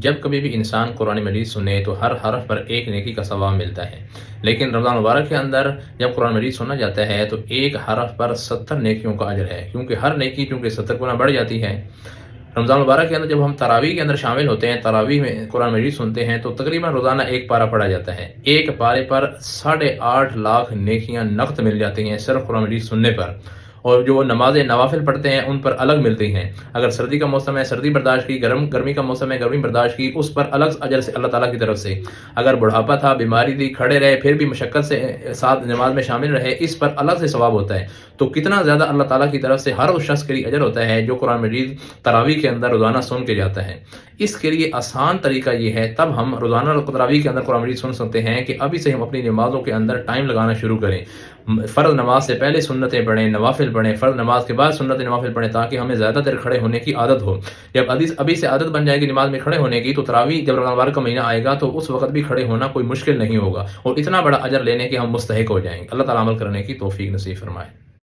جب کبھی بھی انسان قرآن مجید سنے تو ہر حرف پر ایک نیکی کا ثواب ملتا ہے، لیکن رمضان مبارک کے اندر جب قرآن مجید سنا جاتا ہے تو ایک حرف پر 70 نیکیوں کا اجر ہے، کیونکہ ہر نیکی 70 گنا بڑھ جاتی ہے۔ رمضان مبارک کے اندر جب ہم تراویح کے اندر شامل ہوتے ہیں، تراویح میں قرآن مجید سنتے ہیں تو تقریباً روزانہ ایک پارہ پڑھا جاتا ہے۔ ایک پارے پر 8.5 لاکھ نیکیاں نقد مل جاتی ہیں صرف قرآن مجید سننے پر، اور جو نماز نوافل پڑھتے ہیں ان پر الگ ملتی ہیں۔ اگر سردی کا موسم ہے سردی برداشت کی، گرمی کا موسم ہے گرمی برداشت کی، اس پر الگ اجر سے اللہ تعالیٰ کی طرف سے۔ اگر بڑھاپا تھا، بیماری تھی، کھڑے رہے پھر بھی مشقت سے ساتھ نماز میں شامل رہے، اس پر الگ سے ثواب ہوتا ہے۔ تو کتنا زیادہ اللہ تعالیٰ کی طرف سے ہر اس شخص کے لیے اجر ہوتا ہے جو قرآن مجید تراویح کے اندر روزانہ سن کے جاتا ہے۔ اس کے لیے آسان طریقہ یہ ہے، تب ہم روزانہ تراویح کے اندر قرآن مجید سن سکتے ہیں کہ ابھی سے ہم اپنی نمازوں کے اندر ٹائم لگانا شروع کریں۔ فرض نماز سے پہلے سنتیں پڑھیں، نوافل پڑھیں، فرض نماز کے بعد سنت نوافل پڑھیں، تاکہ ہمیں زیادہ دیر کھڑے ہونے کی عادت ہو۔ جب ابھی سے عادت بن جائے گی نماز میں کھڑے ہونے کی، تو تراویح جب رمضان مبارک کا مہینہ آئے گا تو اس وقت بھی کھڑے ہونا کوئی مشکل نہیں ہوگا، اور اتنا بڑا اجر لینے کے ہم مستحق ہو جائیں گے۔ اللہ تعالیٰ عمل کرنے کی توفیق نصیب فرمائے۔